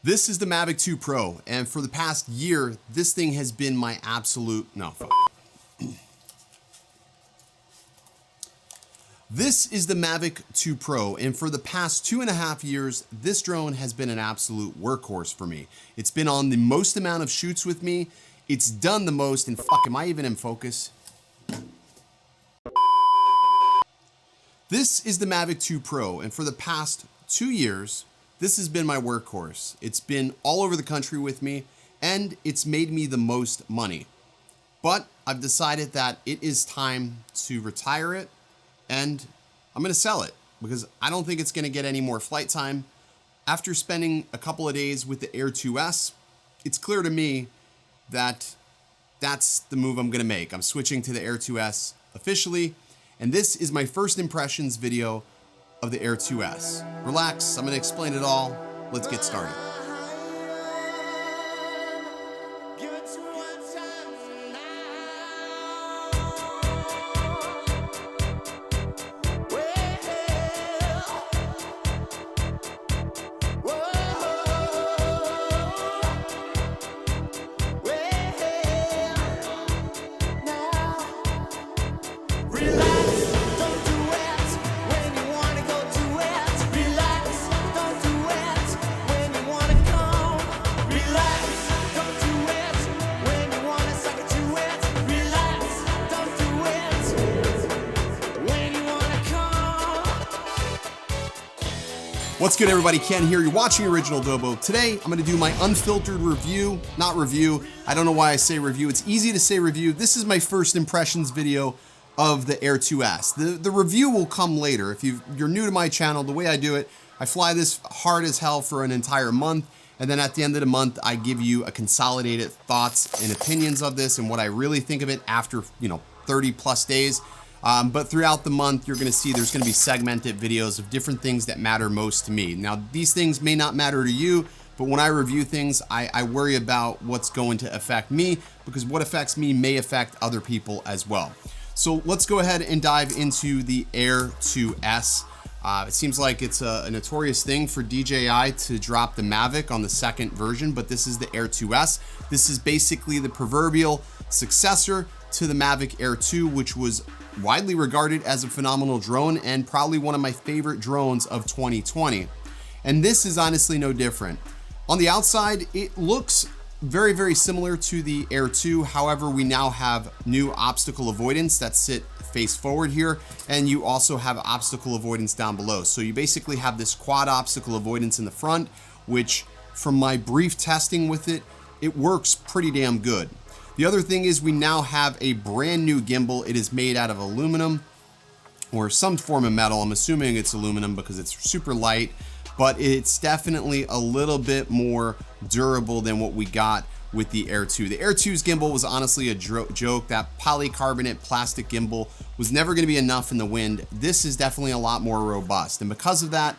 This is the Mavic 2 Pro, and for the past year, this thing has been my absolute, This is the Mavic 2 Pro, and for the past 2.5 years, this drone has been an absolute workhorse for me. It's been on the most amount of shoots with me. It's done the most, and am I even in focus? This is the Mavic 2 Pro, and for the past 2 years, this has been my workhorse. It's been all over the country with me, and it's made me the most money. But I've decided that it is time to retire it, and I'm gonna sell it because I don't think it's gonna get any more flight time. After spending a couple of days with the Air 2S, it's clear to me that that's the move I'm gonna make. I'm switching to the Air 2S officially, and this is my first impressions video of the Air 2S. Relax, I'm gonna explain it all. Let's get started. What's good, everybody? Ken here. You're watching OriginaldoBo. Today, I'm going to do my unfiltered review. Not review. I don't know why I say review. It's easy to say review. This is my first impressions video of the Air 2S. The review will come later. If you're new to my channel, the way I do it, I fly this hard as hell for an entire month, and then at the end of the month, I give you a consolidated thoughts and opinions of this and what I really think of it after 30 plus days. But throughout the month, you're gonna see there's gonna be segmented videos of different things that matter most to me. Now, these things may not matter to you, but when I review things, I worry about what's going to affect me, because what affects me may affect other people as well. So let's go ahead and dive into the Air 2S. It seems like it's a notorious thing for DJI to drop the Mavic on the second version, but this is the Air 2S. This is basically the proverbial successor to the Mavic Air 2, which was widely regarded as a phenomenal drone and probably one of my favorite drones of 2020. And this is honestly no different. On the outside, it looks very, very similar to the Air 2. However, we now have new obstacle avoidance that sit face forward here, and you also have obstacle avoidance down below. So you basically have this quad obstacle avoidance in the front, which from my brief testing with it, it works pretty damn good. The other thing is we now have a brand new gimbal. It is made out of aluminum or some form of metal. I'm assuming it's aluminum because it's super light, but it's definitely a little bit more durable than what we got with the Air 2. The Air 2's gimbal was honestly a joke. That polycarbonate plastic gimbal was never gonna be enough in the wind. This is definitely a lot more robust. And because of that,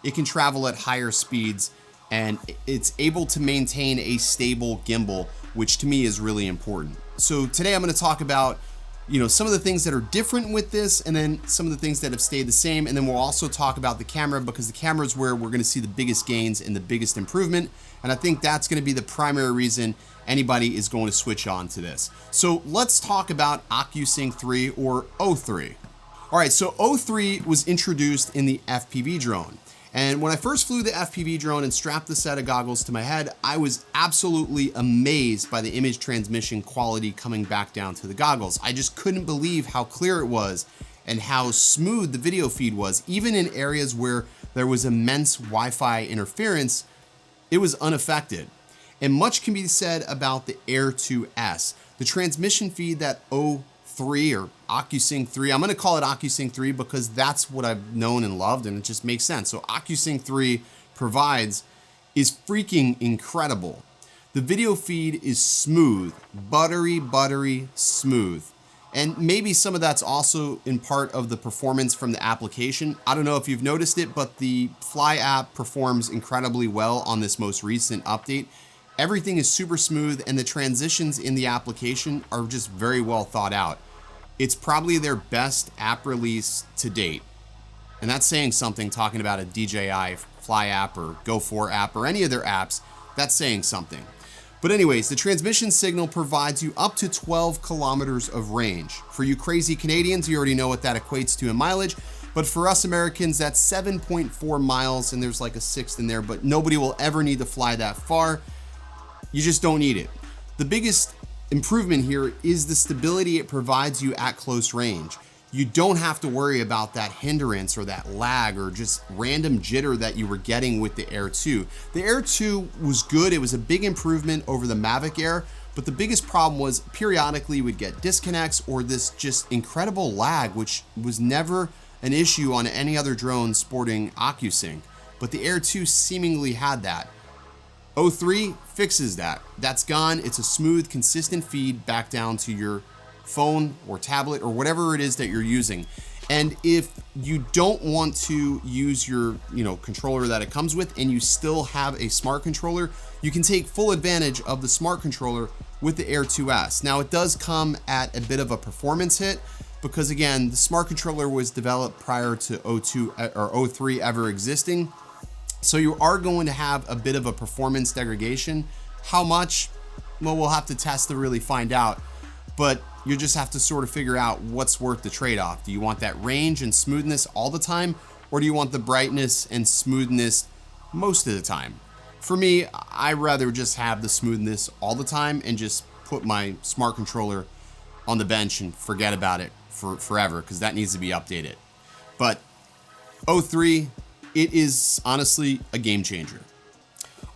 it can travel at higher speeds and it's able to maintain a stable gimbal, which to me is really important. So today I'm gonna talk about some of the things that are different with this, and then some of the things that have stayed the same, and then we'll also talk about the camera, because the camera is where we're gonna see the biggest gains and the biggest improvement, and I think that's gonna be the primary reason anybody is going to switch on to this. So let's talk about OcuSync 3 or O3. All right, so O3 was introduced in the FPV drone. And when I first flew the FPV drone and strapped the set of goggles to my head, I was absolutely amazed by the image transmission quality coming back down to the goggles. I just couldn't believe how clear it was and how smooth the video feed was. Even in areas where there was immense Wi-Fi interference, it was unaffected. And much can be said about the Air 2S. The transmission feed that O3 or OcuSync 3, I'm gonna call it OcuSync 3 because that's what I've known and loved, and it just makes sense. So OcuSync 3 provides is freaking incredible. The video feed is smooth, buttery smooth. And maybe some of that's also in part of the performance from the application. I don't know if you've noticed it, but the Fly app performs incredibly well on this most recent update. Everything is super smooth, and the transitions in the application are just very well thought out. It's probably their best app release to date. And that's saying something, talking about a DJI Fly app or Go4 app or any of their apps, that's saying something. But anyways, the transmission signal provides you up to 12 kilometers of range. For you crazy Canadians, you already know what that equates to in mileage. But for us Americans, that's 7.4 miles, and there's like a sixth in there, but nobody will ever need to fly that far. You just don't need it. The biggest improvement here is the stability it provides you at close range. You don't have to worry about that hindrance or that lag or just random jitter that you were getting with the Air 2. The Air 2 was good. It was a big improvement over the Mavic Air, but the biggest problem was periodically you would get disconnects or this just incredible lag, which was never an issue on any other drone sporting OcuSync. But the Air 2 seemingly had that. O3 fixes that. That's gone. It's a smooth, consistent feed back down to your phone or tablet or whatever it is that you're using. And if you don't want to use your controller that it comes with and you still have a smart controller, you can take full advantage of the smart controller with the Air 2S. Now it does come at a bit of a performance hit because again, the smart controller was developed prior to O2 or O3 ever existing. So you are going to have a bit of a performance degradation. How much? Well, we'll have to test to really find out. But you just have to sort of figure out what's worth the trade-off. Do you want that range and smoothness all the time? Or do you want the brightness and smoothness most of the time? For me, I'd rather just have the smoothness all the time and just put my smart controller on the bench and forget about it for forever, because that needs to be updated. But O3, it is honestly a game changer.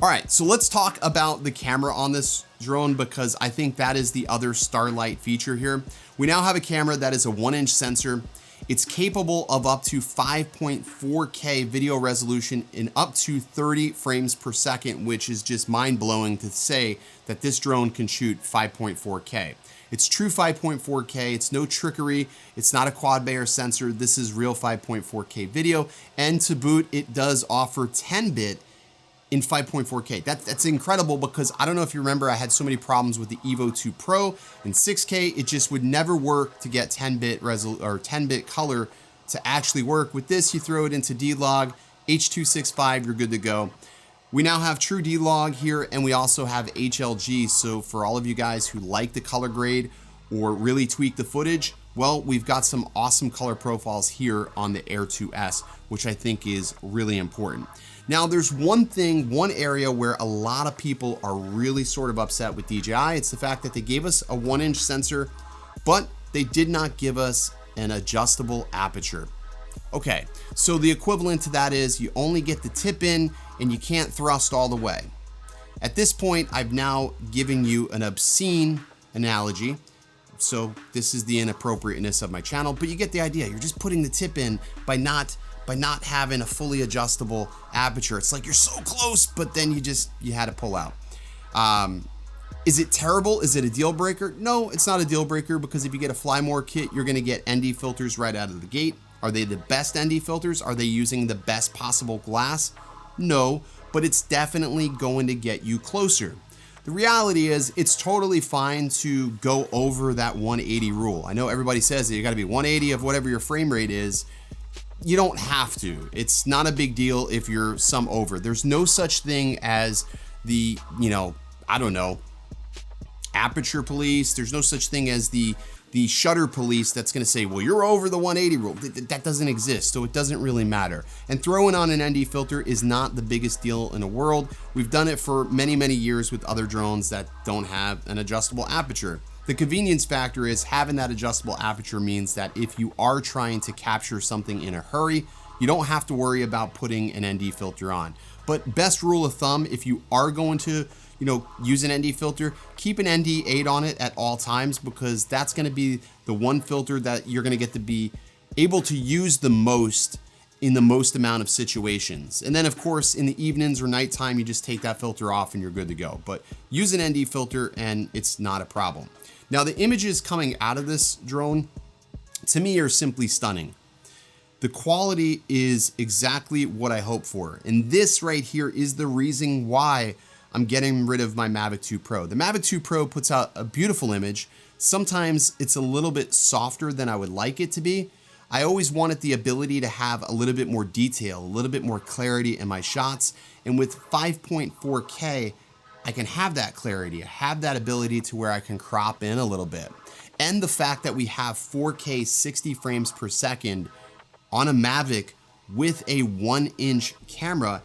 All right, so let's talk about the camera on this drone because I think that is the other starlight feature here. We now have a camera that is a 1-inch sensor. It's capable of up to 5.4K video resolution in up to 30 frames per second, which is just mind-blowing to say that this drone can shoot 5.4K. It's true 5.4K, it's no trickery, it's not a quad Bayer sensor, this is real 5.4K video, and to boot, it does offer 10-bit in 5.4K. That's incredible because I don't know if you remember, I had so many problems with the Evo 2 Pro in 6K, it just would never work to get 10-bit or 10-bit color to actually work. With this, you throw it into D-Log, H.265, you're good to go. We now have true D-Log here, and we also have HLG. So for all of you guys who like the color grade or really tweak the footage, well, we've got some awesome color profiles here on the Air 2S, which I think is really important. Now, there's one area where a lot of people are really sort of upset with DJI. It's the fact that they gave us a 1-inch sensor, but they did not give us an adjustable aperture. Okay, so the equivalent to that is you only get the tip in and you can't thrust all the way. At this point, I've now given you an obscene analogy. So this is the inappropriateness of my channel, but you get the idea. You're just putting the tip in by not having a fully adjustable aperture. It's like you're so close, but then you had to pull out. Is it terrible? Is it a deal breaker? No, it's not a deal breaker because if you get a Fly More kit, you're gonna get ND filters right out of the gate. Are they the best ND filters? Are they using the best possible glass? No, but it's definitely going to get you closer. The reality is it's totally fine to go over that 180 rule. I know everybody says that you gotta be 180 of whatever your frame rate is. You don't have to. It's not a big deal if you're some over. There's no such thing as the, I don't know, aperture police. There's no such thing as the shutter police that's gonna say, well, you're over the 180 rule. That doesn't exist, so it doesn't really matter. And throwing on an ND filter is not the biggest deal in the world. We've done it for many, many years with other drones that don't have an adjustable aperture. The convenience factor is having that adjustable aperture means that if you are trying to capture something in a hurry, you don't have to worry about putting an ND filter on. But best rule of thumb, if you are going to use an ND filter, keep an ND8 on it at all times because that's gonna be the one filter that you're gonna get to be able to use the most in the most amount of situations. And then of course, in the evenings or nighttime, you just take that filter off and you're good to go. But use an ND filter and it's not a problem. Now the images coming out of this drone, to me, are simply stunning. The quality is exactly what I hope for. And this right here is the reason why I'm getting rid of my Mavic 2 Pro. The Mavic 2 Pro puts out a beautiful image. Sometimes it's a little bit softer than I would like it to be. I always wanted the ability to have a little bit more detail, a little bit more clarity in my shots. And with 5.4K, I can have that clarity. I have that ability to where I can crop in a little bit. And the fact that we have 4K 60 frames per second on a Mavic with a 1-inch camera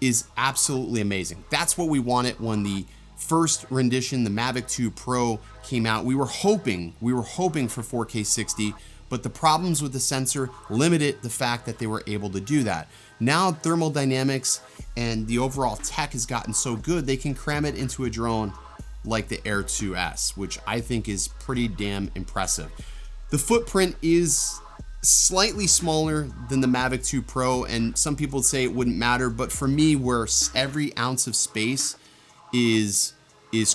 is absolutely amazing. That's what we wanted when the first rendition, the Mavic 2 Pro, came out. We were hoping for 4K 60, but the problems with the sensor limited the fact that they were able to do that. Now thermal dynamics and the overall tech has gotten so good, they can cram it into a drone like the Air 2S, which I think is pretty damn impressive. The footprint is slightly smaller than the Mavic 2 Pro, and some people say it wouldn't matter, but for me, where every ounce of space is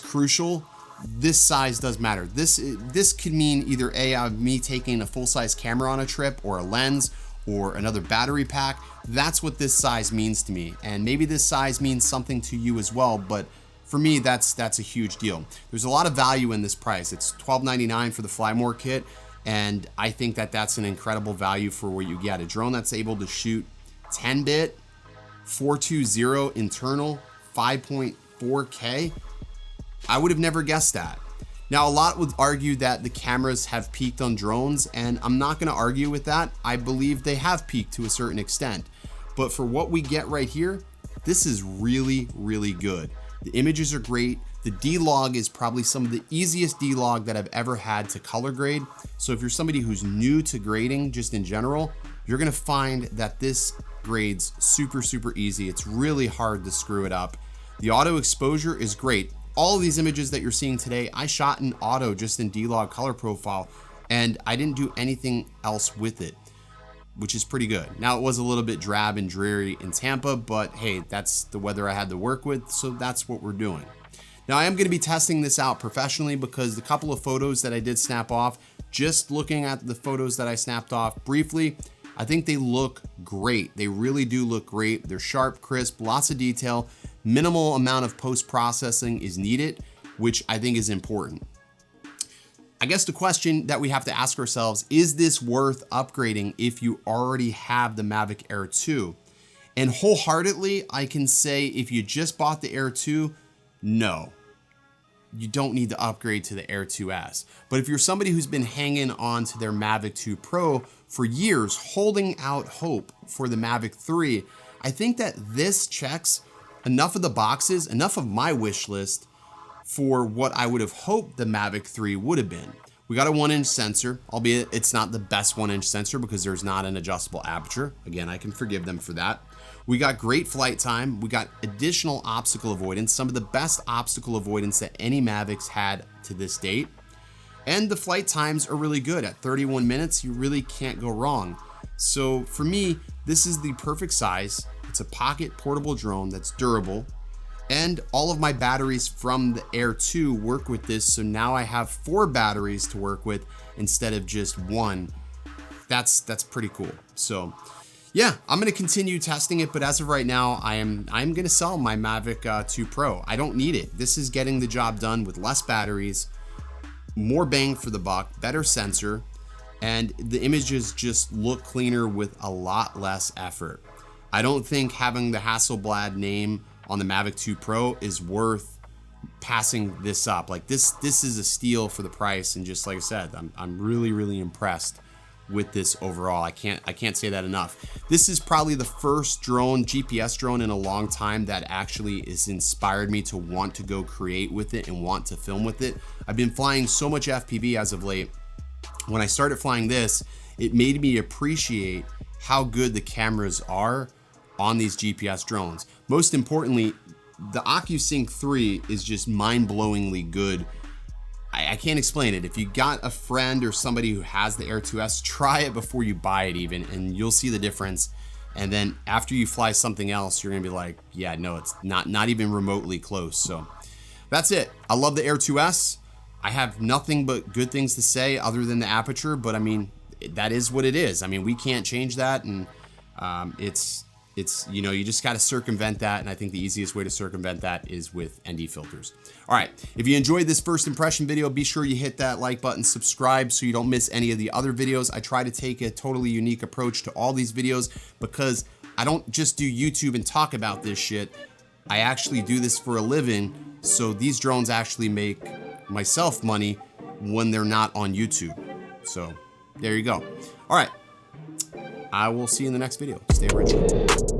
crucial, this size does matter. This could mean either me taking a full-size camera on a trip, or a lens, or another battery pack. That's what this size means to me, and maybe this size means something to you as well, but for me, that's a huge deal. There's a lot of value in this price. It's $12.99 for the Fly More kit, and I think that that's an incredible value for what you get. A drone that's able to shoot 10-bit, 420 internal, 5.4K. I would have never guessed that. Now, a lot would argue that the cameras have peaked on drones, and I'm not gonna argue with that. I believe they have peaked to a certain extent. But for what we get right here, this is really, really good. The images are great. The D-Log is probably some of the easiest D-Log that I've ever had to color grade. So if you're somebody who's new to grading just in general, you're gonna find that this grades super, super easy. It's really hard to screw it up. The auto exposure is great. All of these images that you're seeing today, I shot in auto just in D-Log color profile, and I didn't do anything else with it, which is pretty good. Now, it was a little bit drab and dreary in Tampa, but hey, that's the weather I had to work with, so that's what we're doing. Now, I am gonna be testing this out professionally because the couple of photos that I did snap off, just looking at the photos that I snapped off briefly, I think they look great. They really do look great. They're sharp, crisp, lots of detail. Minimal amount of post-processing is needed, which I think is important. I guess the question that we have to ask ourselves, is this worth upgrading if you already have the Mavic Air 2? And wholeheartedly, I can say if you just bought the Air 2, no. You don't need to upgrade to the Air 2S. But if you're somebody who's been hanging on to their Mavic 2 Pro for years, holding out hope for the Mavic 3, I think that this checks enough of the boxes, enough of my wish list for what I would have hoped the Mavic 3 would have been. We got a 1-inch sensor, albeit it's not the best 1-inch sensor because there's not an adjustable aperture. Again, I can forgive them for that. We got great flight time. We got additional obstacle avoidance, some of the best obstacle avoidance that any Mavics had to this date. And the flight times are really good. At 31 minutes, you really can't go wrong. So for me, this is the perfect size. It's a pocket portable drone that's durable. And all of my batteries from the Air 2 work with this, so now I have 4 batteries to work with instead of just 1. That's pretty cool. So yeah, I'm gonna continue testing it, but as of right now, I'm gonna sell my Mavic 2 Pro. I don't need it. This is getting the job done with less batteries, more bang for the buck, better sensor, and the images just look cleaner with a lot less effort. I don't think having the Hasselblad name on the Mavic 2 Pro is worth passing this up. Like this is a steal for the price, and just like I said, I'm really, really impressed with this overall. I can't say that enough. This is probably the first drone, GPS drone in a long time that actually has inspired me to want to go create with it and want to film with it. I've been flying so much FPV as of late. When I started flying this, it made me appreciate how good the cameras are on these GPS drones. Most importantly, the OcuSync 3 is just mind-blowingly good. I can't explain it. If you got a friend or somebody who has the Air 2S, try it before you buy it even, and you'll see the difference. And then after you fly something else, you're gonna be like, yeah, no, it's not even remotely close. So that's it. I love the Air 2S. I have nothing but good things to say other than the aperture, but I mean, that is what it is. I mean, we can't change that, and it's it's, you know, you just got to circumvent that. And I think the easiest way to circumvent that is with ND filters. All right. If you enjoyed this first impression video, be sure you hit that like button, subscribe so you don't miss any of the other videos. I try to take a totally unique approach to all these videos because I don't just do YouTube and talk about this shit. I actually do this for a living. So these drones actually make myself money when they're not on YouTube. So there you go. All right. I will see you in the next video. Stay original.